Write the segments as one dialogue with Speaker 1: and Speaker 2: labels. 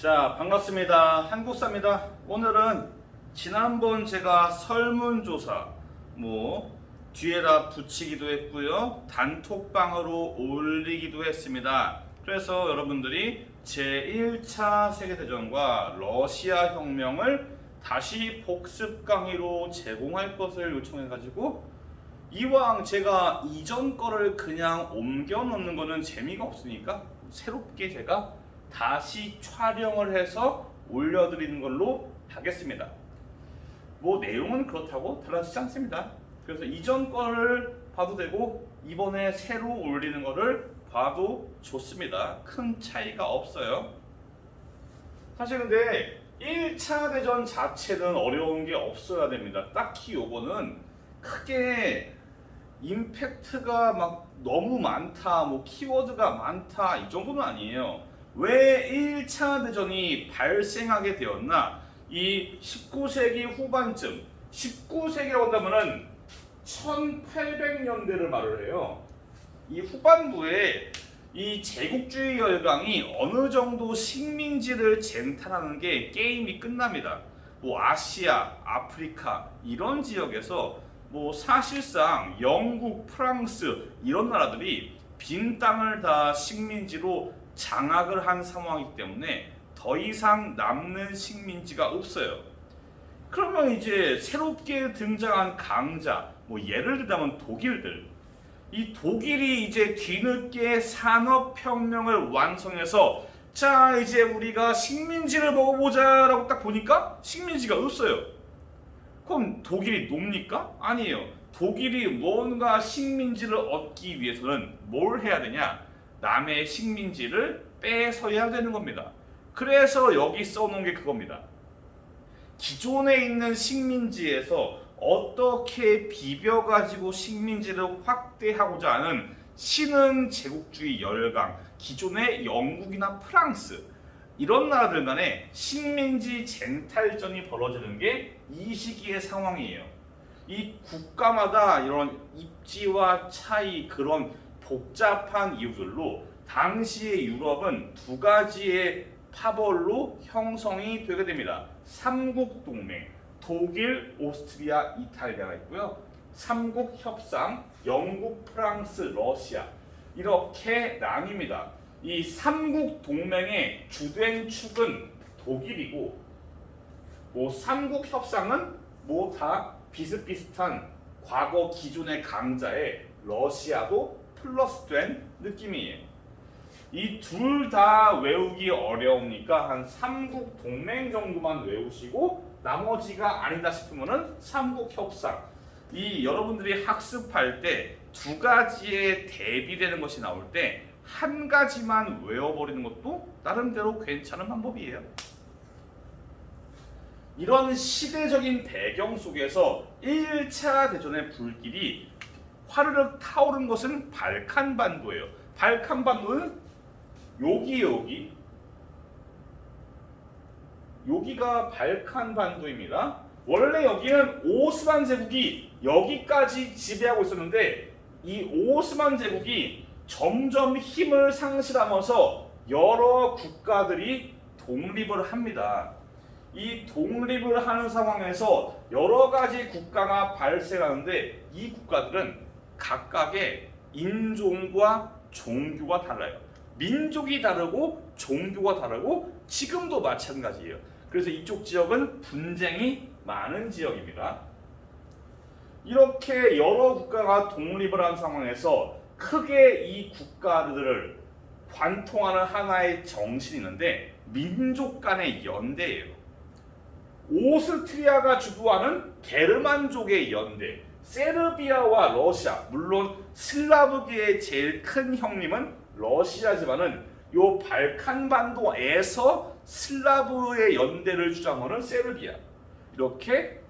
Speaker 1: 자, 반갑습니다. 한국사입니다. 오늘은 지난번 제가 설문조사 뒤에다 붙이기도 했고요, 단톡방으로 올리기도 했습니다. 그래서 여러분들이 제1차 세계대전과 러시아 혁명을 다시 복습 강의로 제공할 것을 요청해 가지고, 이왕 제가 이전 거를 그냥 옮겨 놓는 거는 재미가 없으니까 새롭게 제가 다시 촬영을 해서 올려드리는 걸로 하겠습니다. 내용은 그렇다고 달라지지 않습니다. 그래서 이전 거를 봐도 되고 이번에 새로 올리는 거를 봐도 좋습니다. 큰 차이가 없어요. 사실 근데 1차 대전 자체는 어려운 게 없어야 됩니다. 딱히 요거는 크게 임팩트가 막 너무 많다, 키워드가 많다, 이 정도는 아니에요. 왜 1차 대전이 발생하게 되었나? 이 19세기 후반쯤, 19세기라고 한다면은 1800년대를 말을 해요. 이 후반부에 이 제국주의 열강이 어느 정도 식민지를 쟁탈하는 게 게임이 끝납니다. 아시아, 아프리카 이런 지역에서 사실상 영국, 프랑스 이런 나라들이 빈 땅을 다 식민지로 장악을 한 상황이기 때문에 더 이상 남는 식민지가 없어요. 그러면 이제 새롭게 등장한 강자, 예를 들자면 독일들, 이 독일이 이제 뒤늦게 산업혁명을 완성해서 자 이제 우리가 식민지를 먹어보자 라고 딱 보니까 식민지가 없어요. 그럼 독일이 놉니까? 아니에요. 독일이 뭔가 식민지를 얻기 위해서는 뭘 해야 되냐? 남의 식민지를 뺏어야 되는 겁니다. 그래서 여기 써놓은 게 그겁니다. 기존에 있는 식민지에서 어떻게 비벼가지고 식민지를 확대하고자 하는 신흥 제국주의 열강, 기존의 영국이나 프랑스 이런 나라들 간에 식민지 쟁탈전이 벌어지는 게 이 시기의 상황이에요. 이 국가마다 이런 입지와 차이, 그런 복잡한 이유들로 당시의 유럽은 두 가지의 파벌로 형성이 되게 됩니다. 삼국 동맹, 독일, 오스트리아, 이탈리아가 있고요. 삼국 협상, 영국, 프랑스, 러시아 이렇게 나뉩니다. 이 삼국 동맹의 주된 축은 독일이고, 삼국 협상은 다 비슷비슷한 과거 기존의 강자의 러시아도 플러스된 느낌이에요. 이 둘 다 외우기 어려우니까 한 삼국 동맹 정도만 외우시고 나머지가 아니다 싶으면은 삼국 협상. 이 여러분들이 학습할 때 두 가지에 대비되는 것이 나올 때 한 가지만 외워버리는 것도 나름대로 괜찮은 방법이에요. 이런 시대적인 배경 속에서 1차 대전의 불길이 화르륵 타오른 것은 발칸반도예요. 발칸반도는 여기가 발칸반도입니다. 원래 여기는 오스만 제국이 여기까지 지배하고 있었는데, 이 오스만 제국이 점점 힘을 상실하면서 여러 국가들이 독립을 합니다. 이 독립을 하는 상황에서 여러 가지 국가가 발생하는데, 이 국가들은 각각의 인종과 종교가 달라요. 민족이 다르고 종교가 다르고 지금도 마찬가지예요. 그래서 이쪽 지역은 분쟁이 많은 지역입니다. 이렇게 여러 국가가 독립을 한 상황에서 크게 이 국가들을 관통하는 하나의 정신이 있는데, 민족 간의 연대예요. 오스트리아가 주도하는 게르만족의 연대, 세르비아와 러시아, 물론 슬라브계의 제일 큰 형님은 러시아지만은 요 발칸반도에서 슬라브의 연대를 주장하는 세르비아, 이렇게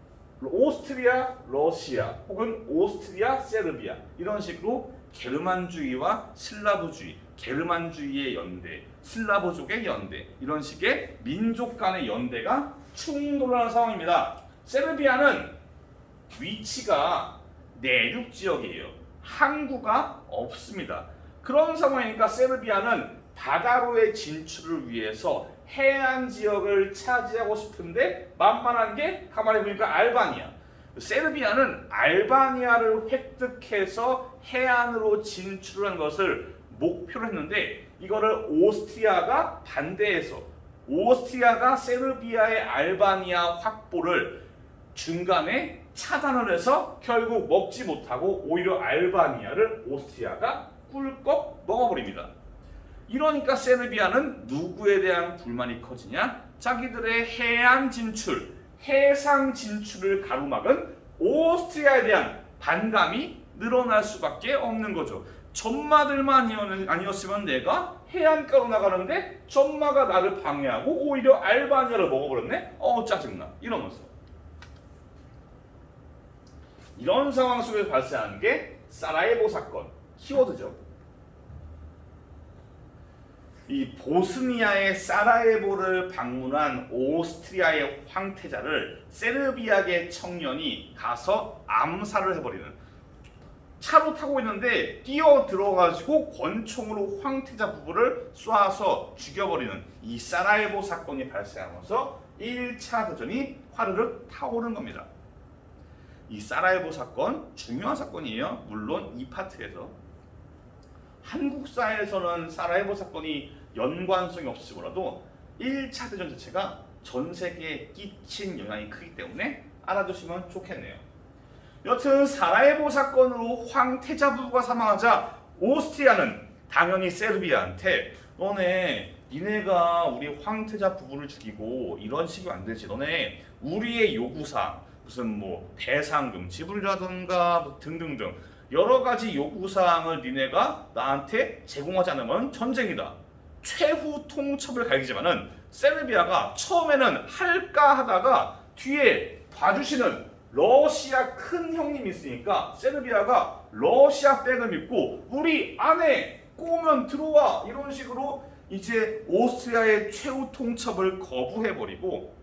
Speaker 1: 오스트리아, 러시아 혹은 오스트리아, 세르비아 이런 식으로 게르만주의와 슬라브주의, 게르만주의의 연대, 슬라브족의 연대, 이런 식의 민족 간의 연대가 충돌하는 상황입니다. 세르비아는 위치가 내륙 지역이에요. 항구가 없습니다. 그런 상황이니까 세르비아는 바다로의 진출을 위해서 해안 지역을 차지하고 싶은데 만만한 게 가만히 보니까 알바니아. 세르비아는 알바니아를 획득해서 해안으로 진출한 것을 목표로 했는데 이거를 오스트리아가 반대해서 오스트리아가 세르비아의 알바니아 확보를 중간에 차단을 해서 결국 먹지 못하고 오히려 알바니아를 오스트리아가 꿀꺽 먹어버립니다. 이러니까 세르비아는 누구에 대한 불만이 커지냐? 자기들의 해안 진출, 해상 진출을 가로막은 오스트리아에 대한 반감이 늘어날 수밖에 없는 거죠. 전마들만 아니었으면 내가 해안가로 나가는데 전마가 나를 방해하고 오히려 알바니아를 먹어버렸네? 짜증나. 이러면서. 이런 상황 속에서 발생하는 게 사라예보 사건, 키워드죠. 이 보스니아의 사라예보를 방문한 오스트리아의 황태자를 세르비아계 청년이 가서 암살을 해버리는, 차로 타고 있는데 뛰어 들어가지고 권총으로 황태자 부부를 쏴서 죽여버리는 이 사라예보 사건이 발생하면서 1차 대전이 화르륵 타오른 겁니다. 이 사라예보 사건 중요한 사건이에요. 물론 이 파트에서 한국사에서는 사라예보 사건이 연관성이 없을지 몰라도 1차 대전 자체가 전 세계에 끼친 영향이 크기 때문에 알아두시면 좋겠네요. 여튼 사라예보 사건으로 황태자 부부가 사망하자 오스트리아는 당연히 세르비아한테 니네가 우리 황태자 부부를 죽이고 이런 식이면 안 되지. 너네 우리의 요구사항 무슨 뭐 배상금 지불이라든가 등등등 여러 가지 요구사항을 니네가 나한테 제공하지 않으면 전쟁이다. 최후 통첩을 갈기지만은 세르비아가 처음에는 할까 하다가 뒤에 봐주시는 러시아 큰 형님이 있으니까 세르비아가 러시아 백을 믿고 우리 안에 꼬우면 들어와 이런 식으로 이제 오스트리아의 최후 통첩을 거부해버리고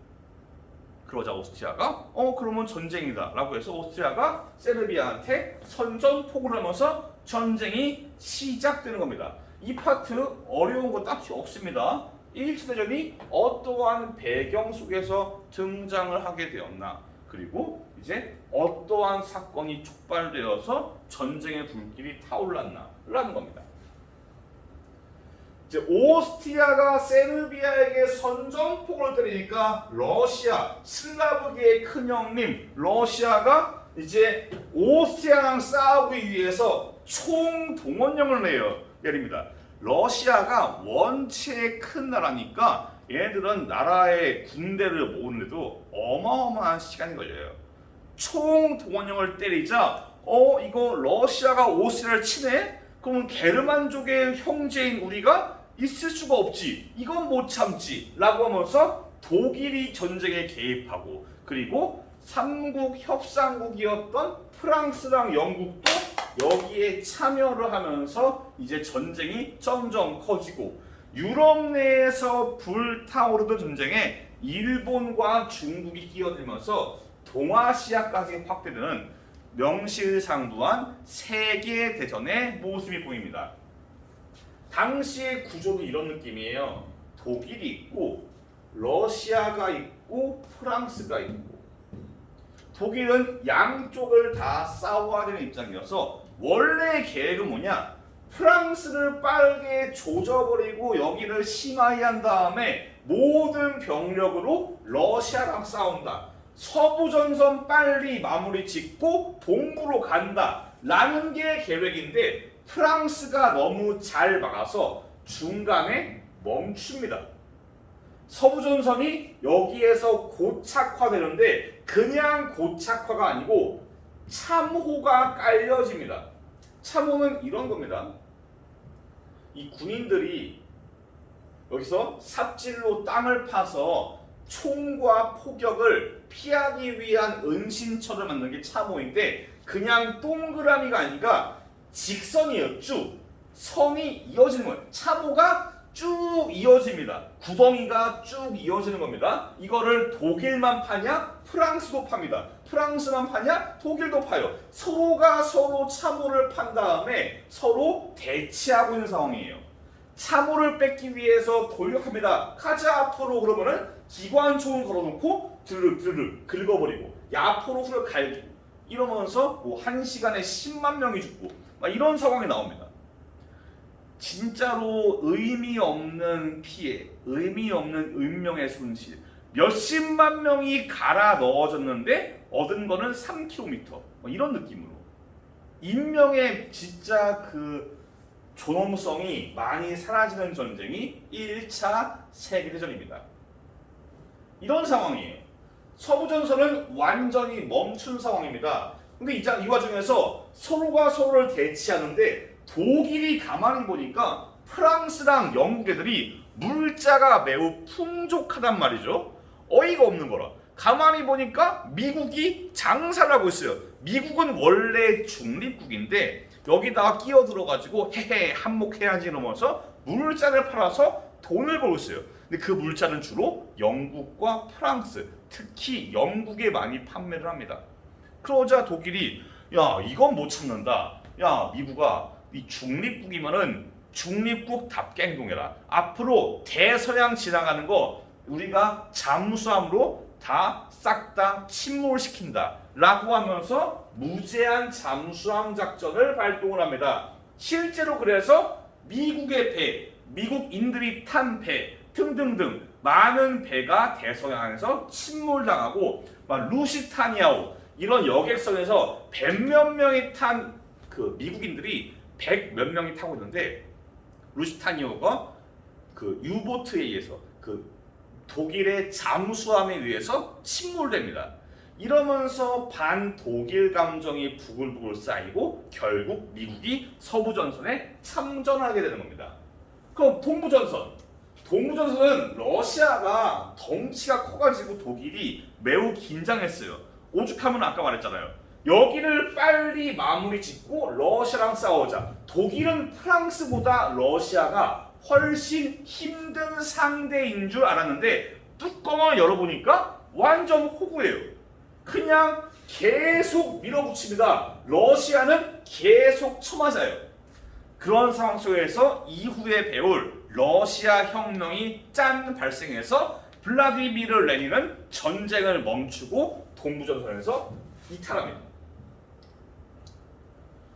Speaker 1: 그러자 오스트리아가 그러면 전쟁이다 라고 해서 오스트리아가 세르비아한테 선전포고를 하면서 전쟁이 시작되는 겁니다. 이 파트 어려운 거 딱히 없습니다. 1차 대전이 어떠한 배경 속에서 등장을 하게 되었나, 그리고 이제 어떠한 사건이 촉발되어서 전쟁의 불길이 타올랐나 라는 겁니다. 이제 오스트리아가 세르비아에게 선전포고를 때리니까 러시아, 슬라브계의 큰형님 러시아가 이제 오스트리아랑 싸우기 위해서 총동원령을 내요. 예입니다. 러시아가 원체 큰 나라니까 얘네들은 나라의 군대를 모으는데도 어마어마한 시간이 걸려요. 총동원령을 때리자 이거 러시아가 오스트리아를 치네? 그러면 게르만족의 형제인 우리가 있을 수가 없지. 이건 못 참지. 라고 하면서 독일이 전쟁에 개입하고, 그리고 삼국 협상국이었던 프랑스랑 영국도 여기에 참여를 하면서 이제 전쟁이 점점 커지고, 유럽 내에서 불타오르던 전쟁에 일본과 중국이 끼어들면서 동아시아까지 확대되는 명실상부한 세계 대전의 모습이 보입니다. 당시의 구조는 이런 느낌이에요. 독일이 있고 러시아가 있고 프랑스가 있고, 독일은 양쪽을 다 싸워야 되는 입장이어서 원래 계획은 뭐냐? 프랑스를 빠르게 조져버리고 여기를 심하게 한 다음에 모든 병력으로 러시아랑 싸운다. 서부전선 빨리 마무리 짓고 동부로 간다 라는 게 계획인데, 프랑스가 너무 잘 막아서 중간에 멈춥니다. 서부전선이 여기에서 고착화되는데 그냥 고착화가 아니고 참호가 깔려집니다. 참호는 이런 겁니다. 이 군인들이 여기서 삽질로 땅을 파서 총과 포격을 피하기 위한 은신처를 만드는 게 참호인데, 그냥 동그라미가 아니라 직선이에요. 쭉 선이 이어지는 거예요. 참호가 쭉 이어집니다. 구덩이가 쭉 이어지는 겁니다. 이거를 독일만 파냐? 프랑스도 팝니다. 프랑스만 파냐? 독일도 파요. 서로가 서로 참호를 판 다음에 서로 대치하고 있는 상황이에요. 사물을 뺏기 위해서 돌격합니다. 가자 앞으로. 그러면은 기관총을 걸어놓고 드르륵 긁어버리고 야포로 후를 갈기고 이러면서 뭐 1시간에 10만 명이 죽고 막 이런 상황이 나옵니다. 진짜로 의미 없는 피해, 의미 없는 운명의 손실, 몇십만 명이 갈아 넣어졌는데 얻은 거는 3km 이런 느낌으로 인명의 진짜 그 존엄성이 많이 사라지는 전쟁이 1차 세계대전입니다. 이런 상황이에요. 서부전선은 완전히 멈춘 상황입니다. 근데 이 와중에서 서로가 서로를 대치하는데 독일이 가만히 보니까 프랑스랑 영국 애들이 물자가 매우 풍족하단 말이죠. 어이가 없는 거라. 가만히 보니까 미국이 장사를 하고 있어요. 미국은 원래 중립국인데 여기다가 끼어들어가지고 헤헤 한몫해야지 이러면서 물자를 팔아서 돈을 벌고 있어요. 근데 그 물자는 주로 영국과 프랑스, 특히 영국에 많이 판매를 합니다. 그러자 독일이 야 이건 못 참는다. 야 미국아 이 중립국이면은 중립국답게 행동해라. 앞으로 대서양 지나가는 거 우리가 잠수함으로 다 싹 다 침몰시킨다 라고 하면서 무제한 잠수함 작전을 발동을 합니다. 실제로 그래서 미국의 배, 미국인들이 탄 배 등등등 많은 배가 대서양에서 침몰당하고 막 루시타니아호 이런 여객선에서 100몇 명이 탄 그 미국인들이 100몇 명이 타고 있는데 루시타니아호가 그 유보트에 의해서 그 독일의 잠수함에 의해서 침몰됩니다. 이러면서 반독일 감정이 부글부글 쌓이고 결국 미국이 서부전선에 참전하게 되는 겁니다. 그럼 동부전선은 러시아가 덩치가 커가지고 독일이 매우 긴장했어요. 오죽하면 아까 말했잖아요. 여기를 빨리 마무리 짓고 러시아랑 싸우자. 독일은 프랑스보다 러시아가 훨씬 힘든 상대인 줄 알았는데 뚜껑을 열어보니까 완전 호구예요. 그냥 계속 밀어붙입니다. 러시아는 계속 쳐맞아요. 그런 상황 속에서 이후에 배울 러시아 혁명이 짠 발생해서 블라디미르 레닌은 전쟁을 멈추고 동부전선에서 이탈합니다.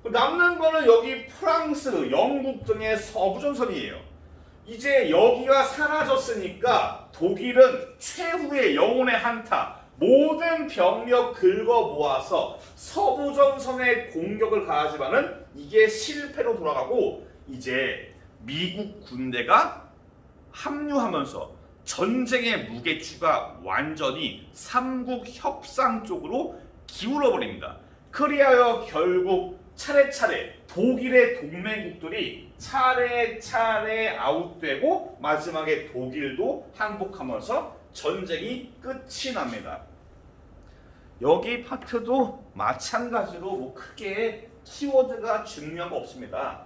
Speaker 1: 남는 거는 여기 프랑스, 영국 등의 서부전선이에요. 이제 여기가 사라졌으니까 독일은 최후의 영혼의 한타, 모든 병력 긁어 모아서 서부전선에 공격을 가하지만은 이게 실패로 돌아가고 이제 미국 군대가 합류하면서 전쟁의 무게추가 완전히 삼국 협상 쪽으로 기울어 버립니다. 그리하여 결국 차례차례 독일의 동맹국들이 차례차례 아웃되고 마지막에 독일도 항복하면서 전쟁이 끝이 납니다. 여기 파트도 마찬가지로 뭐 크게 키워드가 중요한 거 없습니다.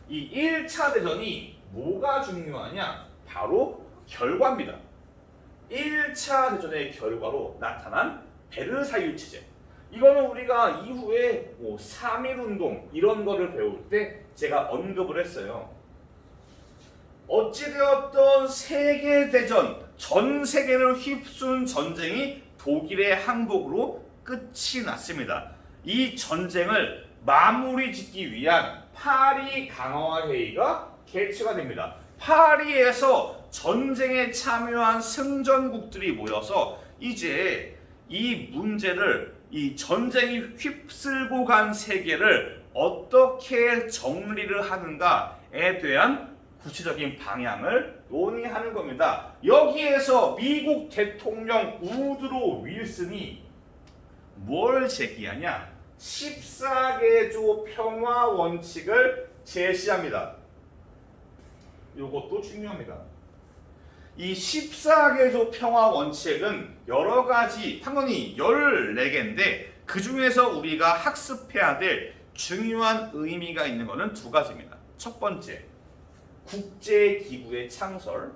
Speaker 1: 이 1차 대전이 뭐가 중요하냐? 바로 결과입니다. 1차 대전의 결과로 나타난 베르사유 체제. 이거는 우리가 이후에 뭐 3.1운동 이런 거를 배울 때 제가 언급을 했어요. 어찌되었던 세계대전, 전 세계를 휩쓴 전쟁이 독일의 항복으로 끝이 났습니다. 이 전쟁을 마무리 짓기 위한 파리 강화 회의가 개최가 됩니다. 파리에서 전쟁에 참여한 승전국들이 모여서 이제 이 문제를 이 전쟁이 휩쓸고 간 세계를 어떻게 정리를 하는가에 대한 구체적인 방향을 논의하는 겁니다. 여기에서 미국 대통령 우드로 윌슨이 뭘 제기하냐? 14개조 평화 원칙을 제시합니다. 이것도 중요합니다. 이 14개조 평화 원칙은 여러 가지, 당연히 14개인데 그 중에서 우리가 학습해야 될 중요한 의미가 있는 것은 두 가지입니다. 첫 번째, 국제기구의 창설.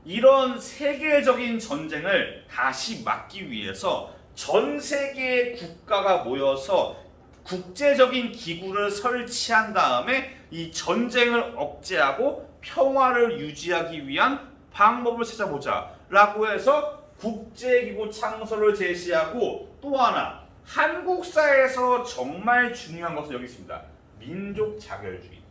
Speaker 1: 이런 세계적인 전쟁을 다시 막기 위해서 전 세계의 국가가 모여서 국제적인 기구를 설치한 다음에 이 전쟁을 억제하고 평화를 유지하기 위한 방법을 찾아보자 라고 해서 국제기구 창설을 제시하고, 또 하나 한국사에서 정말 중요한 것은 여기 있습니다. 민족 자결주의.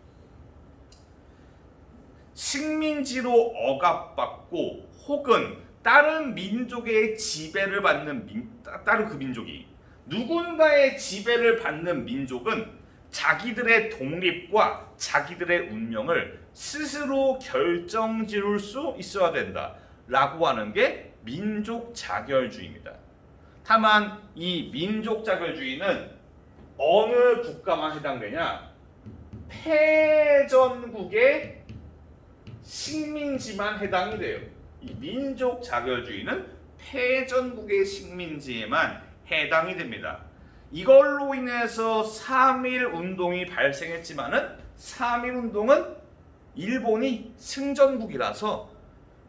Speaker 1: 식민지로 억압받고 혹은 다른 민족의 지배를 받는 다른 그 민족이, 누군가의 지배를 받는 민족은 자기들의 독립과 자기들의 운명을 스스로 결정지을 수 있어야 된다 라고 하는 게 민족 자결주의입니다. 다만 이 민족 자결주의는 어느 국가만 해당되냐? 패전국의 식민지만 해당이 돼요. 이 민족 자결주의는 패전국의 식민지에만 해당이 됩니다. 이걸로 인해서 3.1 운동이 발생했지만은 3.1 운동은 일본이 승전국이라서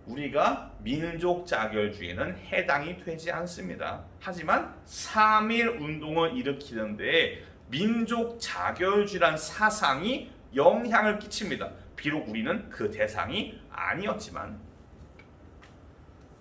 Speaker 1: 우리가 민족 자결주의는 해당이 되지 않습니다. 하지만 3.1 운동을 일으키는데 민족 자결주의란 사상이 영향을 끼칩니다. 비록 우리는 그 대상이 아니었지만.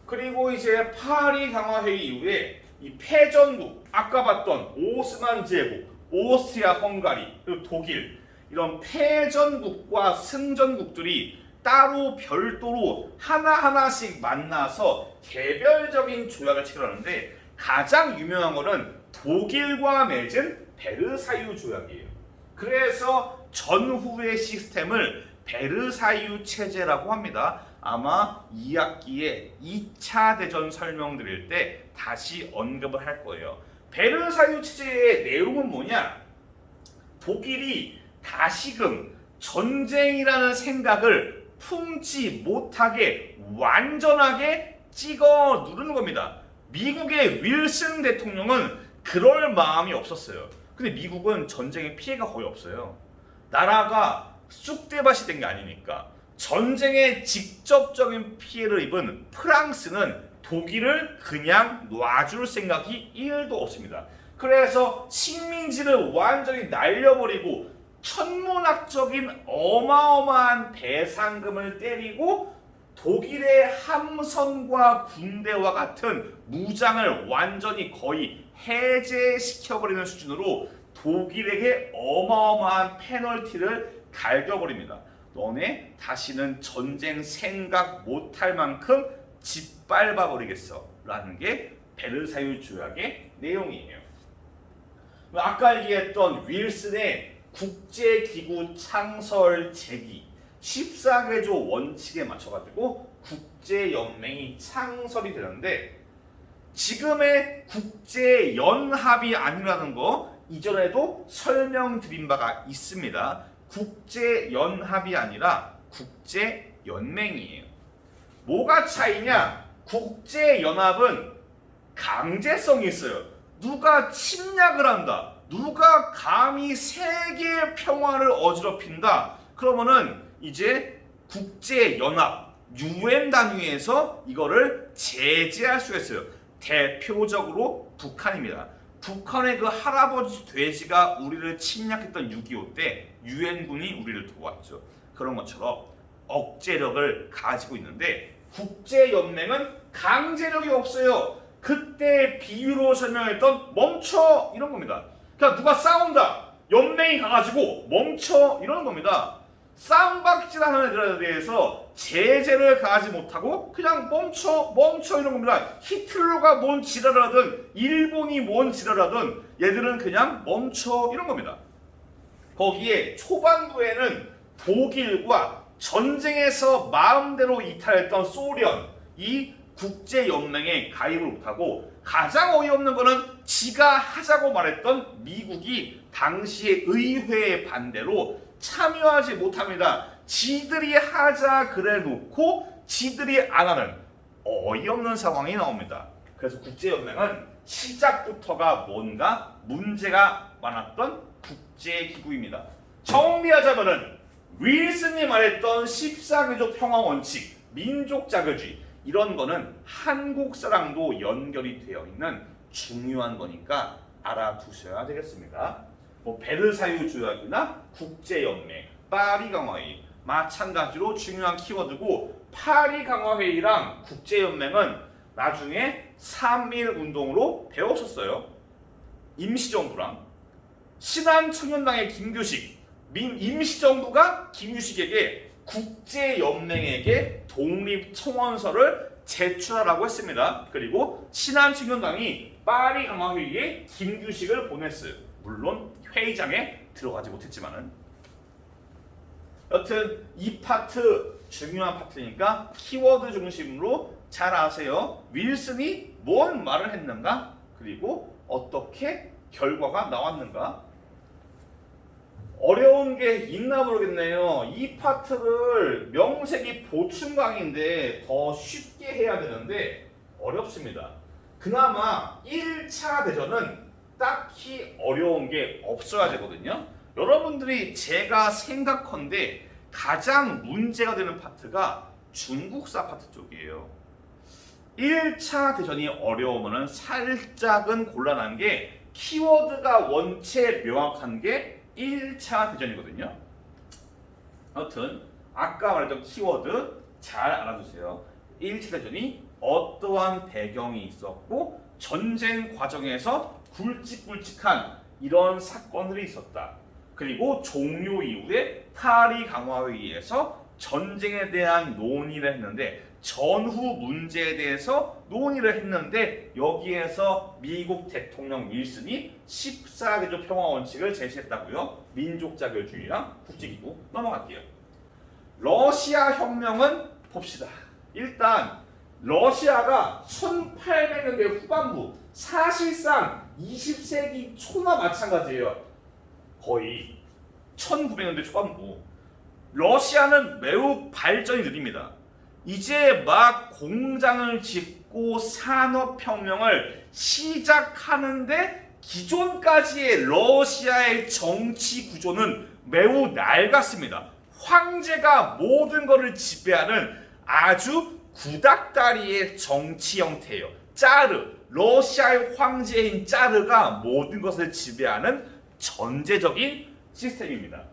Speaker 1: 그리고 이제 파리 강화회의 이후에 이 패전국, 아까 봤던 오스만 제국, 오스트리아 헝가리, 그리고 독일, 이런 패전국과 승전국들이 따로 별도로 하나하나씩 만나서 개별적인 조약을 체결하는데, 가장 유명한 거는 독일과 맺은 베르사유 조약이에요. 그래서 전후의 시스템을 베르사유 체제라고 합니다. 아마 2학기에 2차 대전 설명드릴 때 다시 언급을 할 거예요. 베르사유 체제의 내용은 뭐냐? 독일이 다시금 전쟁이라는 생각을 품지 못하게 완전하게 찍어 누르는 겁니다. 미국의 윌슨 대통령은 그럴 마음이 없었어요. 근데 미국은 전쟁의 피해가 거의 없어요. 나라가 쑥대밭이 된 게 아니니까. 전쟁에 직접적인 피해를 입은 프랑스는 독일을 그냥 놔줄 생각이 1도 없습니다. 그래서 식민지를 완전히 날려버리고 천문학적인 어마어마한 배상금을 때리고 독일의 함선과 군대와 같은 무장을 완전히 거의 해제시켜버리는 수준으로 독일에게 어마어마한 페널티를 갈겨버립니다. 너네 다시는 전쟁 생각 못할 만큼 짓밟아버리겠어 라는 게 베르사유 조약의 내용이에요. 아까 얘기했던 윌슨의 국제기구 창설 제기, 14개조 원칙에 맞춰가지고 국제연맹이 창설이 되는데, 지금의 국제연합이 아니라는 거 이전에도 설명드린 바가 있습니다. 국제연합이 아니라 국제연맹이에요. 뭐가 차이냐? 국제연합은 강제성이 있어요. 누가 침략을 한다, 누가 감히 세계의 평화를 어지럽힌다, 그러면은 이제 국제연합, UN 단위에서 이거를 제재할 수가 있어요. 대표적으로 북한입니다. 북한의 그 할아버지 돼지가 우리를 침략했던 6.25 때 유엔군이 우리를 도왔죠. 그런 것처럼 억제력을 가지고 있는데, 국제연맹은 강제력이 없어요. 그때 비유로 설명했던 멈춰 이런 겁니다. 그러니까 누가 싸운다, 연맹이 가가지고 멈춰 이런 겁니다. 쌍박질하는 애들에 대해서 제재를 가하지 못하고 그냥 멈춰 이런 겁니다. 히틀러가 뭔 지랄을 하든 일본이 뭔 지랄을 하든 얘들은 그냥 멈춰 이런 겁니다. 거기에 초반부에는 독일과 전쟁에서 마음대로 이탈했던 소련, 이 국제연맹에 가입을 못하고, 가장 어이없는 거는 지가 하자고 말했던 미국이 당시의 의회의 반대로 참여하지 못합니다. 지들이 하자 그래 놓고 지들이 안 하는 어이없는 상황이 나옵니다. 그래서 국제연맹은 시작부터가 뭔가 문제가 많았던 국제기구입니다. 정리하자면은 윌슨이 말했던 14개조 평화원칙, 민족자결주의, 이런 거는 한국 사랑도 연결이 되어 있는 중요한 거니까 알아두셔야 되겠습니다. 베르사유 조약이나 국제연맹, 파리 강화회의. 마찬가지로 중요한 키워드고 파리 강화회의랑 국제연맹은 나중에 3.1 운동으로 배웠었어요. 임시정부랑 신한청년당의 김규식, 임시정부가 김규식에게 국제연맹에게 독립청원서를 제출하라고 했습니다. 그리고 신한청년당이 파리 강화회의에 김규식을 보냈어요. 물론 회의장에 들어가지 못했지만은. 여튼 이 파트 중요한 파트니까 키워드 중심으로 잘 아세요. 윌슨이 뭔 말을 했는가? 그리고 어떻게 결과가 나왔는가? 어려운 게 있나 모르겠네요. 이 파트를 명색이 보충 강의인데 더 쉽게 해야 되는데 어렵습니다. 그나마 1차 대전은 딱히 어려운 게 없어야 되거든요. 여러분들이 제가 생각컨대 가장 문제가 되는 파트가 중국사 파트 쪽이에요. 1차 대전이 어려우면 살짝은 곤란한 게 키워드가 원체 명확한 게 1차 대전이거든요. 아무튼 아까 말했던 키워드 잘 알아두세요. 1차 대전이 어떠한 배경이 있었고 전쟁 과정에서 굵직굵직한 이런 사건들이 있었다. 그리고 종료 이후에 파리 강화회의에서 전쟁에 대한 논의를 했는데 전후 문제에 대해서 논의를 했는데 여기에서 미국 대통령 윌슨이 14개조 평화 원칙을 제시했다고요. 민족 자결주의랑 국제기구. 넘어갈게요. 러시아 혁명은 봅시다. 일단 러시아가 1800년대 후반부, 사실상 20세기 초나 마찬가지예요. 거의 1900년대 초반부. 러시아는 매우 발전이 느립니다. 이제 막 공장을 짓고 산업혁명을 시작하는데 기존까지의 러시아의 정치 구조는 매우 낡았습니다. 황제가 모든 것을 지배하는 아주 구닥다리의 정치 형태예요. 짜르, 러시아의 황제인 짜르가 모든 것을 지배하는 전제적인 시스템입니다.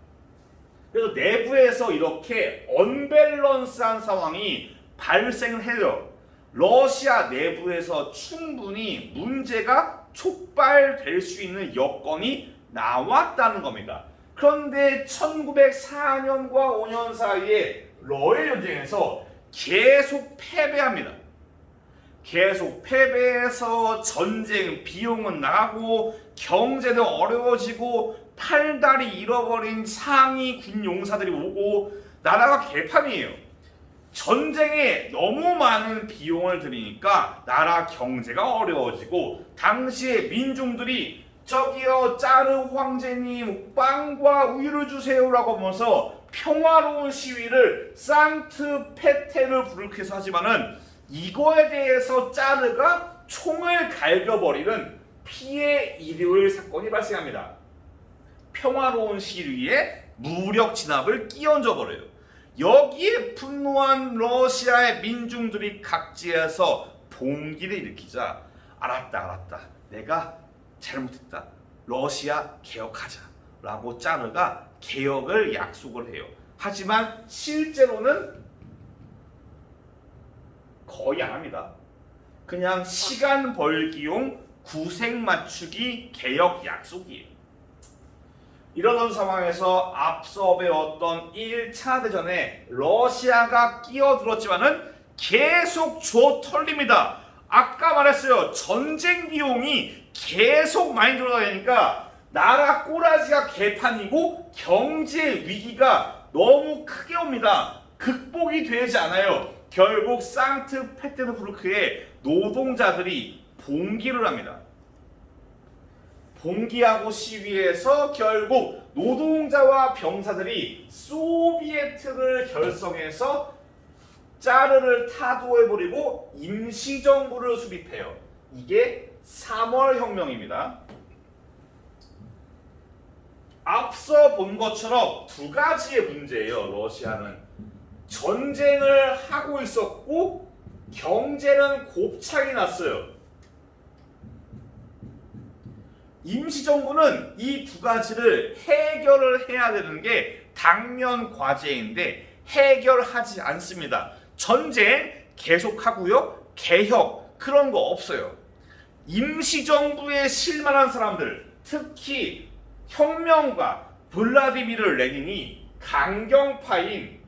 Speaker 1: 그래서 내부에서 이렇게 언밸런스한 상황이 발생을 해요. 러시아 내부에서 충분히 문제가 촉발될 수 있는 여건이 나왔다는 겁니다. 그런데 1904년과 5년 사이에 러일 전쟁에서 계속 패배합니다. 계속 패배해서 전쟁 비용은 나가고 경제도 어려워지고 팔다리 잃어버린 상위 군 용사들이 오고 나라가 개판이에요. 전쟁에 너무 많은 비용을 들이니까 나라 경제가 어려워지고 당시에 민중들이 저기요 짜르 황제님 빵과 우유를 주세요라고 하면서 평화로운 시위를 상트페테르부르크에서 하지만은 이거에 대해서 짜르가 총을 갈겨버리는 피해 일요일 사건이 발생합니다. 평화로운 시위에 무력 진압을 끼얹어 버려요. 여기에 분노한 러시아의 민중들이 각지에서 봉기를 일으키자 알았다 내가 잘못했다. 러시아 개혁하자 라고 짜르가 개혁을 약속을 해요. 하지만 실제로는 거의 안 합니다. 그냥 시간 벌기용 구색 맞추기 개혁 약속이에요. 이러던 상황에서 앞서 배웠던 1차 대전에 러시아가 끼어들었지만은 계속 줘 털립니다. 아까 말했어요. 전쟁 비용이 계속 많이 들어가니까 나라 꼬라지가 개판이고 경제 위기가 너무 크게 옵니다. 극복이 되지 않아요. 결국 상트페테르부르크의 노동자들이 봉기를 합니다. 봉기하고 시위해서 결국 노동자와 병사들이 소비에트를 결성해서 짜르를 타도해버리고 임시정부를 수립해요. 이게 3월 혁명입니다. 앞서 본 것처럼 두 가지의 문제예요. 러시아는 전쟁을 하고 있었고 경제는 곱창이 났어요. 임시정부는 이 두 가지를 해결을 해야 되는 게 당면 과제인데 해결하지 않습니다. 전쟁 계속하고요. 개혁 그런 거 없어요. 임시정부에 실망한 사람들, 특히 혁명가 블라디미르 레닌이 강경파인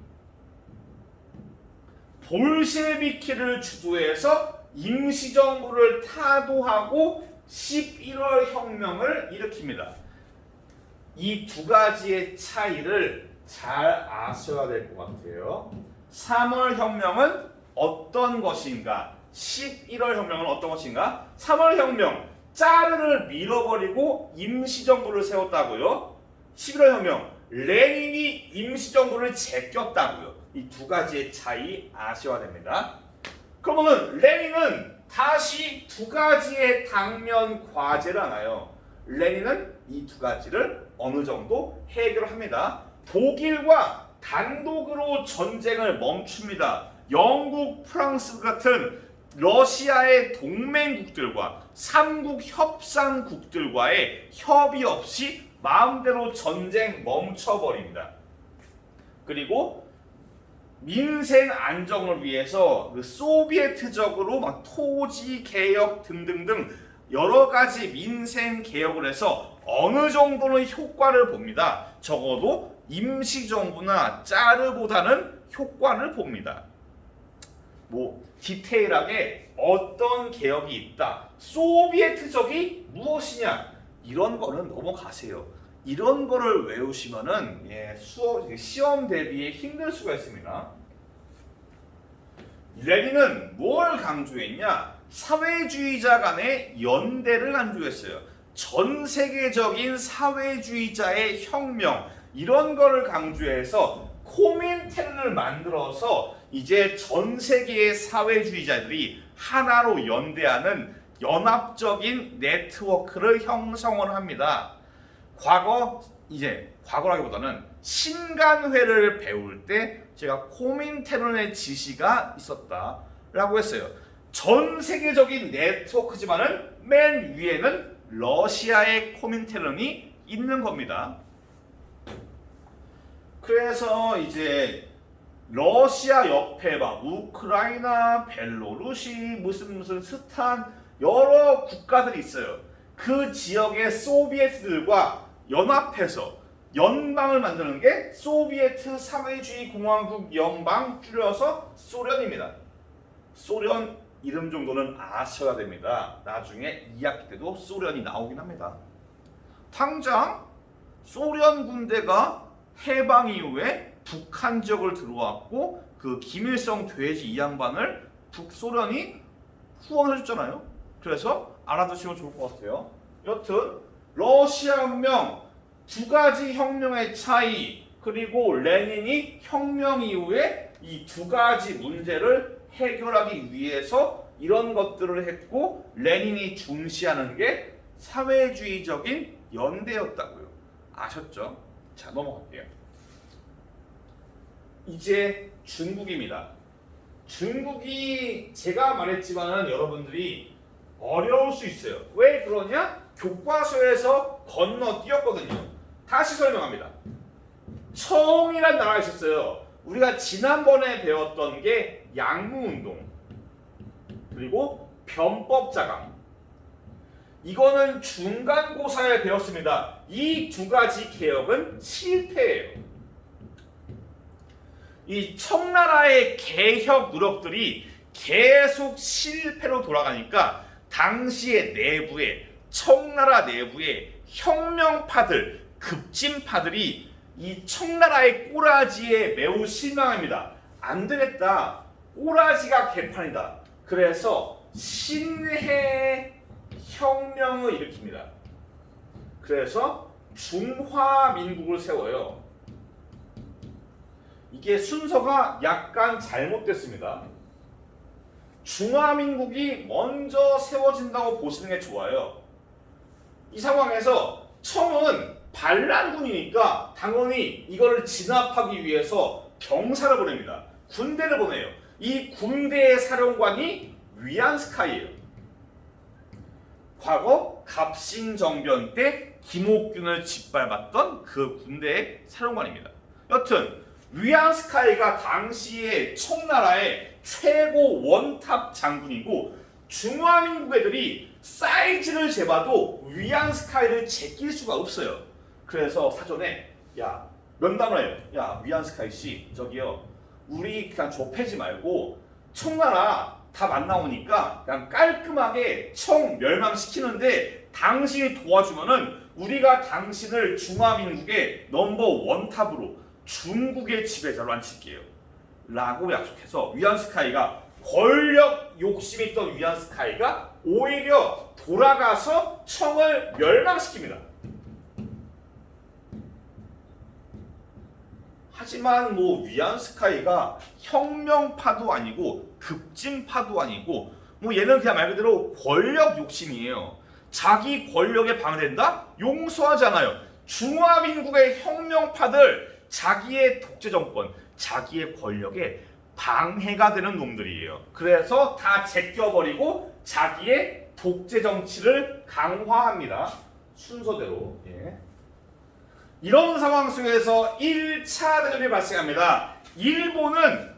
Speaker 1: 볼셰비키를 주도해서 임시정부를 타도하고 11월 혁명을 일으킵니다. 이 두 가지의 차이를 잘 아셔야 될 것 같아요. 3월 혁명은 어떤 것인가? 11월 혁명은 어떤 것인가? 3월 혁명, 짜르를 밀어버리고 임시정부를 세웠다고요. 11월 혁명, 레닌이 임시정부를 제꼈다고요. 이 두 가지의 차이 아셔야 됩니다. 그러면 레닌은 다시 두 가지의 당면 과제를 하나요. 레닌은 이 두 가지를 어느 정도 해결합니다. 독일과 단독으로 전쟁을 멈춥니다. 영국, 프랑스 같은 러시아의 동맹국들과 삼국 협상국들과의 협의 없이 마음대로 전쟁 멈춰버립니다. 그리고 민생 안정을 위해서 그 소비에트적으로 막 토지 개혁 등등등 여러 가지 민생 개혁을 해서 어느 정도는 효과를 봅니다. 적어도 임시정부나 짜르보다는 효과를 봅니다. 뭐 디테일하게 어떤 개혁이 있다, 소비에트적이 무엇이냐 이런 거는 넘어가세요. 이런 거를 외우시면은 시험 대비에 힘들 수가 있습니다. 레닌은 뭘 강조했냐? 사회주의자 간의 연대를 강조했어요. 전 세계적인 사회주의자의 혁명 이런 거를 강조해서 코민테른을 만들어서 이제 전 세계의 사회주의자들이 하나로 연대하는 연합적인 네트워크를 형성을 합니다. 과거라기보다는 신간회를 배울 때 제가 코민테른의 지시가 있었다라고 했어요. 전 세계적인 네트워크지만은 맨 위에는 러시아의 코민테른이 있는 겁니다. 그래서 이제 러시아 옆에 막 우크라이나, 벨로루시, 무슨 스탄 여러 국가들이 있어요. 그 지역의 소비에트들과 연합해서 연방을 만드는 게 소비에트 사회주의 공화국 연방, 줄여서 소련입니다. 소련 이름 정도는 아셔야 됩니다. 나중에 2학기 때도 소련이 나오긴 합니다. 당장 소련 군대가 해방 이후에 북한 지역을 들어왔고 그 김일성 돼지 이 양반을 북소련이 후원해줬잖아요. 그래서 알아두시면 좋을 것 같아요. 여튼 러시아 혁명, 두 가지 혁명의 차이, 그리고 레닌이 혁명 이후에 이 두 가지 문제를 해결하기 위해서 이런 것들을 했고, 레닌이 중시하는 게 사회주의적인 연대였다고요. 아셨죠? 자, 넘어갈게요. 이제 중국입니다. 중국이 제가 말했지만은 여러분들이 어려울 수 있어요. 왜 그러냐? 교과서에서 건너뛰었거든요. 다시 설명합니다. 청이란 나라가 있었어요. 우리가 지난번에 배웠던 게 양무운동, 그리고 변법자강. 이거는 중간고사에 배웠습니다. 이 두 가지 개혁은 실패예요. 이 청나라의 개혁 노력들이 계속 실패로 돌아가니까 당시의 내부에, 청나라 내부에 혁명파들, 급진파들이 이 청나라의 꼬라지에 매우 실망합니다. 안 되겠다. 꼬라지가 개판이다. 그래서 신해 혁명을 일으킵니다. 그래서 중화민국을 세워요. 이게 순서가 약간 잘못됐습니다. 중화민국이 먼저 세워진다고 보시는 게 좋아요. 이 상황에서 청은 반란군이니까 당연히 이걸 진압하기 위해서 병사를 보냅니다. 군대를 보내요. 이 군대의 사령관이 위안스카이예요. 과거 갑신정변 때 김옥균을 짓밟았던 그 군대의 사령관입니다. 여튼 위안스카이가 당시에 청나라의 최고 원탑 장군이고 중화민국 애들이 사이즈를 재봐도 위안스카이를 제낄 수가 없어요. 그래서 사전에 야 면담을 해요. 야 위안스카이 씨 저기요 우리 그냥 좁혀지 말고 청나라 다 안 나오니까 그냥 깔끔하게 청 멸망시키는데 당신이 도와주면은 우리가 당신을 중화민국의 넘버 원탑으로 중국의 지배자로 앉힐게요 라고 약속해서 위안스카이가 권력 욕심이 있던 위안스카이가 오히려 돌아가서 청을 멸망시킵니다. 하지만 뭐 위안스카이가 혁명파도 아니고 급진파도 아니고 뭐 얘는 그냥 말 그대로 권력 욕심이에요. 자기 권력에 방해된다? 용서하잖아요. 중화민국의 혁명파들 자기의 독재 정권, 자기의 권력에 방해가 되는 놈들이에요. 그래서 다 제껴버리고 자기의 독재 정치를 강화합니다. 순서대로. 예. 이런 상황 속에서 1차 대전이 발생합니다. 일본은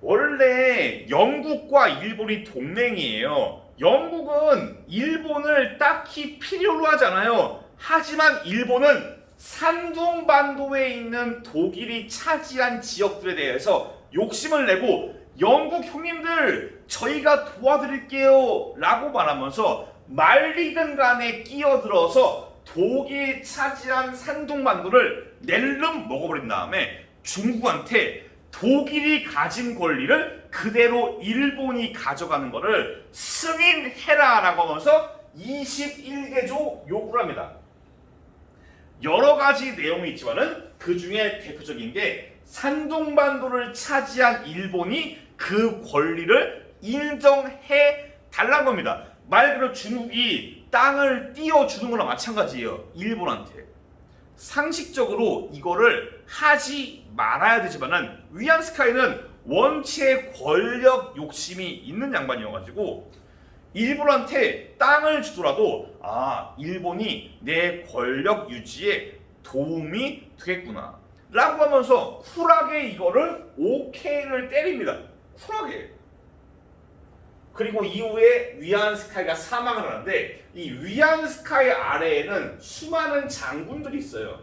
Speaker 1: 원래 영국과 일본이 동맹이에요. 영국은 일본을 딱히 필요로 하잖아요. 하지만 일본은 산둥반도에 있는 독일이 차지한 지역들에 대해서 욕심을 내고 영국 형님들 저희가 도와드릴게요 라고 말하면서 말리든 간에 끼어들어서 독일이 차지한 산둥반도를 낼름 먹어버린 다음에 중국한테 독일이 가진 권리를 그대로 일본이 가져가는 것을 승인해라 라고 하면서 21개조 요구를 합니다. 여러 가지 내용이 있지만은 그 중에 대표적인 게 산둥반도를 차지한 일본이 그 권리를 인정해 달라는 겁니다. 말 그대로 중국이 땅을 띄워주는 거나 마찬가지예요. 일본한테. 상식적으로 이거를 하지 말아야 되지만은 위안스카이는 원체 권력 욕심이 있는 양반이어가지고 일본한테 땅을 주더라도 일본이 내 권력 유지에 도움이 되겠구나 라고 하면서 쿨하게 이거를 오케이를 때립니다. 쿨하게. 그리고 이후에 위안스카이가 사망을 하는데 이 위안스카이 아래에는 수많은 장군들이 있어요.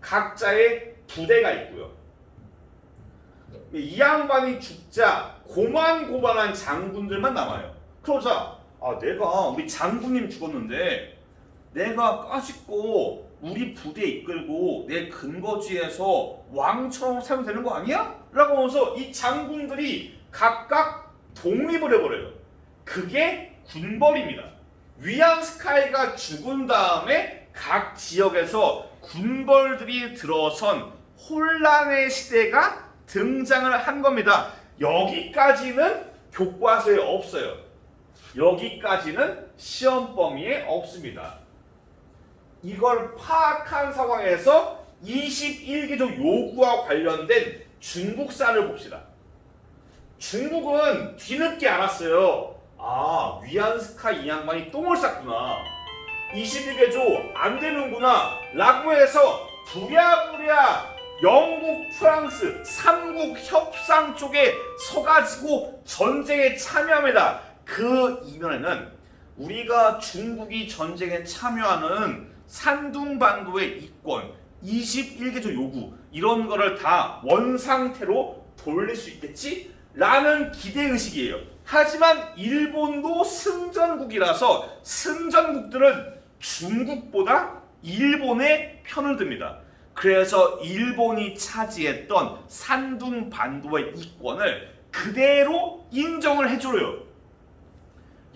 Speaker 1: 각자의 부대가 있고요. 이 양반이 죽자 고만고만한 장군들만 남아요. 그러자 내가 우리 장군님 죽었는데 내가 까짓고 우리 부대 이끌고 내 근거지에서 왕처럼 살면 되는 거 아니야? 라고 하면서 이 장군들이 각각 독립을 해버려요. 그게 군벌입니다. 위안스카이가 죽은 다음에 각 지역에서 군벌들이 들어선 혼란의 시대가 등장을 한 겁니다. 여기까지는 교과서에 없어요. 여기까지는 시험 범위에 없습니다. 이걸 파악한 상황에서 21개조 요구와 관련된 중국사를 봅시다. 중국은 뒤늦게 알았어요. 위안스카이 이 양반이 똥을 쌌구나. 21개조 안 되는구나 라고 해서 부랴부랴 영국, 프랑스 3국 협상 쪽에 서가지고 전쟁에 참여합니다. 그 이면에는 우리가 중국이 전쟁에 참여하는 산둥반도의 이권, 21개조 요구 이런 거를 다 원상태로 돌릴 수 있겠지? 라는 기대의식이에요. 하지만 일본도 승전국이라서 승전국들은 중국보다 일본의 편을 듭니다. 그래서 일본이 차지했던 산둥반도의 이권을 그대로 인정을 해줘요.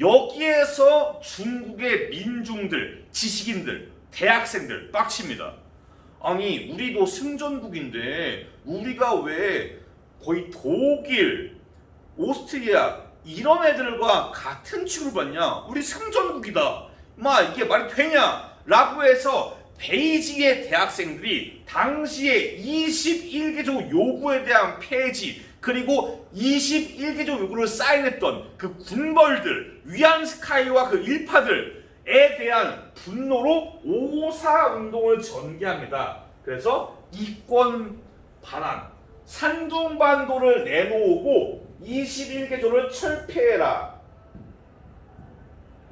Speaker 1: 여기에서 중국의 민중들, 지식인들, 대학생들 빡칩니다. 아니 우리도 승전국인데 우리가 왜 거의 독일, 오스트리아 이런 애들과 같은 취급을 받냐? 우리 승전국이다. 이게 말이 되냐? 라고 해서 베이징의 대학생들이 당시에 21개조 요구에 대한 폐지 그리고 21개조 요구를 사인했던 그 군벌들, 위안스카이와 그 일파들에 대한 분노로 오사운동을 전개합니다. 그래서 이권 반환. 산둥반도를 내놓고 21개조를 철폐해라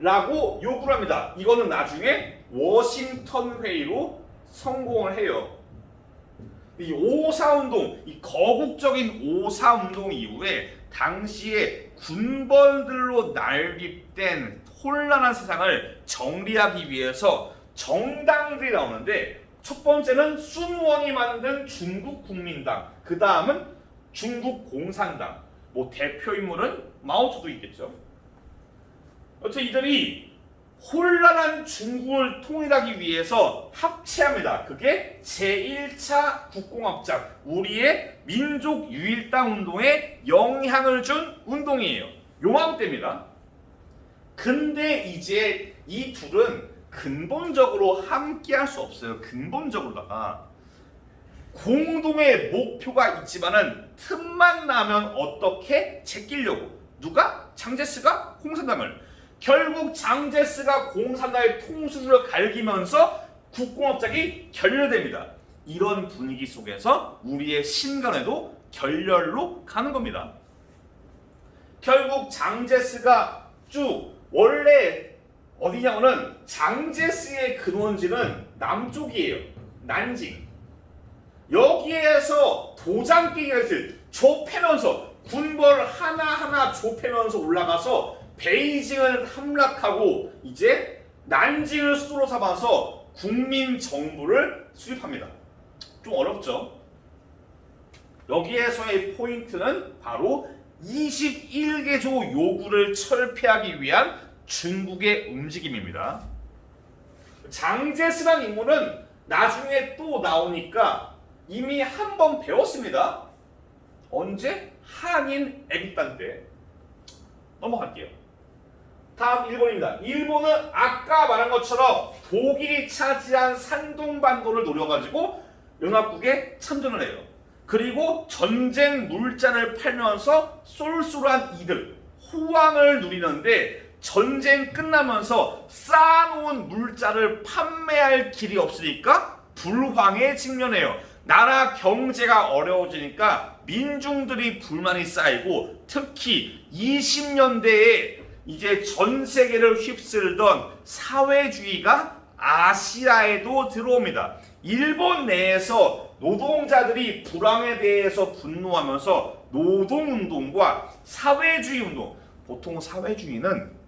Speaker 1: 라고 요구를 합니다. 이거는 나중에 워싱턴 회의로 성공을 해요. 이 5.4운동, 이 거국적인 5.4운동 이후에 당시에 군벌들로 난립된 혼란한 세상을 정리하기 위해서 정당들이 나오는데, 첫 번째는 순원이 만든 중국 국민당, 그 다음은 중국 공산당, 뭐 대표 인물은 마오쩌도 있겠죠. 여튼 이들이 혼란한 중국을 통일하기 위해서 합체합니다. 그게 제1차 국공합작, 우리의 민족 유일당 운동에 영향을 준 운동이에요. 요맘때입니다. 근데 이제 이 둘은 근본적으로 함께 할 수 없어요. 근본적으로다가 공동의 목표가 있지만은 틈만 나면 어떻게 제끼려고, 누가? 장제스가 공산당을. 결국 장제스가 공산당의 통수를 갈기면서 국공합작이 결렬됩니다. 이런 분위기 속에서 우리의 신간에도 결렬로 가는 겁니다. 결국 장제스가 쭉, 원래 어디냐면은 장제스의 근원지는 남쪽이에요. 난징. 여기에서 도장깨기를 좁히면서, 군벌 하나하나 좁히면서 올라가서 베이징을 함락하고 이제 난징을 수도로 삼아서 국민 정부를 수립합니다. 좀 어렵죠? 여기에서의 포인트는 바로 21개조 요구를 철폐하기 위한 중국의 움직임입니다. 장제스란 인물은 나중에 또 나오니까 이미 한 번 배웠습니다. 언제? 한인 애국단 때. 넘어갈게요. 다음 일본입니다. 일본은 아까 말한 것처럼 독일이 차지한 산둥반도를 노려가지고 연합국에 참전을 해요. 그리고 전쟁 물잔을 팔면서 쏠쏠한 이득, 호황을 누리는데, 전쟁 끝나면서 쌓아놓은 물자를 판매할 길이 없으니까 불황에 직면해요. 나라 경제가 어려워지니까 민중들이 불만이 쌓이고, 특히 20년대에 이제 전 세계를 휩쓸던 사회주의가 아시아에도 들어옵니다. 일본 내에서 노동자들이 불황에 대해서 분노하면서 노동운동과 사회주의 운동, 보통 사회주의는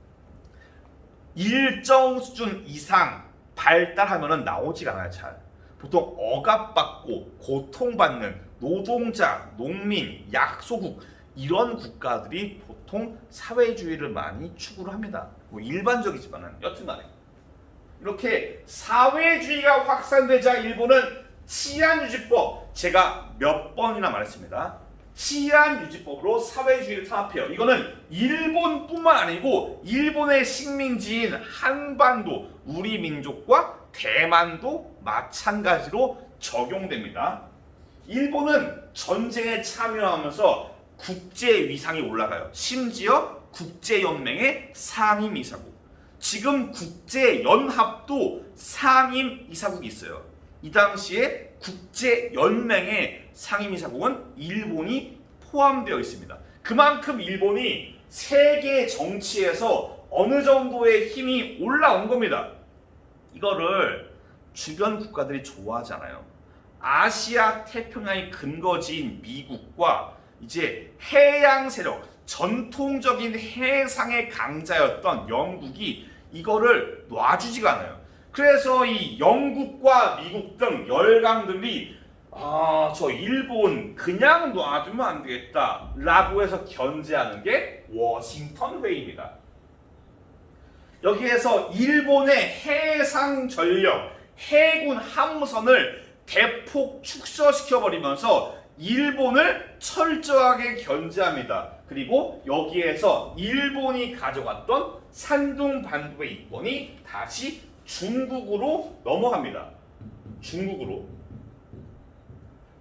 Speaker 1: 일정 수준 이상 발달하면 나오지가 않아요. 잘. 보통 억압받고 고통받는 노동자, 농민, 약소국, 이런 국가들이 보통 사회주의를 많이 추구를 합니다. 뭐 일반적이지만은 여튼간에 이렇게 사회주의가 확산되자 일본은 치안유지법, 제가 몇 번이나 말했습니다. 치안유지법으로 사회주의를 탄압해요. 이거는 일본뿐만 아니고 일본의 식민지인 한반도, 우리 민족과 대만도 마찬가지로 적용됩니다. 일본은 전쟁에 참여하면서 국제 위상이 올라가요. 심지어 국제연맹의 상임이사국. 지금 국제연합도 상임이사국이 있어요. 이 당시에 국제연맹의 상임이사국은 일본이 포함되어 있습니다. 그만큼 일본이 세계 정치에서 어느 정도의 힘이 올라온 겁니다. 이거를 주변 국가들이 좋아하잖아요. 아시아 태평양의 근거지인 미국과 이제 해양 세력, 전통적인 해상의 강자였던 영국이 이거를 놔주지가 않아요. 그래서 이 영국과 미국 등 열강들이 저 일본 그냥 놔두면 안 되겠다 라고 해서 견제하는 게 워싱턴 회의입니다. 여기에서 일본의 해상 전력, 해군 함선을 대폭 축소시켜버리면서 일본을 철저하게 견제합니다. 그리고 여기에서 일본이 가져갔던 산둥반도의 이권이 다시 중국으로 넘어갑니다. 중국으로.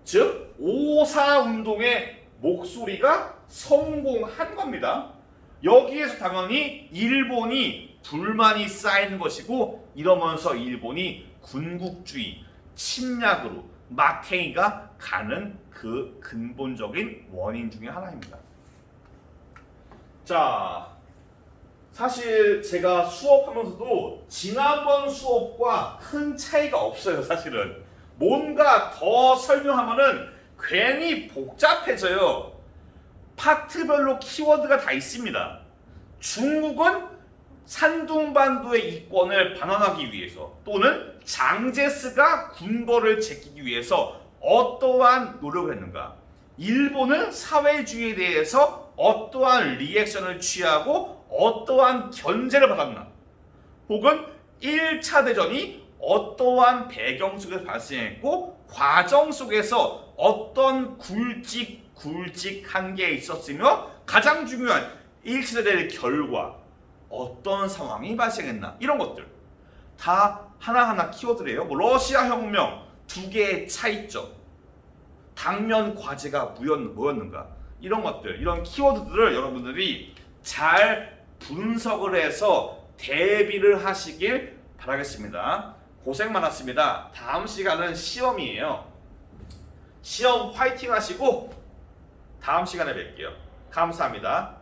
Speaker 1: 즉 5.4 운동의 목소리가 성공한 겁니다. 여기에서 당연히 일본이 불만이 쌓이는 것이고, 이러면서 일본이 군국주의, 침략으로 마탱이가 가는 그 근본적인 원인 중에 하나입니다. 자, 사실 제가 수업하면서도 지난번 수업과 큰 차이가 없어요. 사실은 뭔가 더 설명하면은 괜히 복잡해져요. 파트별로 키워드가 다 있습니다. 중국은 산둥반도의 이권을 반환하기 위해서 또는 장제스가 군벌을 제끼기 위해서 어떠한 노력을 했는가? 일본은 사회주의에 대해서 어떠한 리액션을 취하고 어떠한 견제를 받았나? 혹은 1차 대전이 어떠한 배경 속에서 발생했고 과정 속에서 어떤 굵직한 게 있었으며 가장 중요한 1차 대전의 결과 어떤 상황이 발생했나? 이런 것들 다 하나하나 키워드래요. 뭐 러시아 혁명 두 개의 차이점, 당면 과제가 뭐였는가? 이런 것들, 이런 키워드들을 여러분들이 잘 분석을 해서 대비를 하시길 바라겠습니다. 고생 많았습니다. 다음 시간은 시험이에요. 시험 화이팅 하시고 다음 시간에 뵐게요. 감사합니다.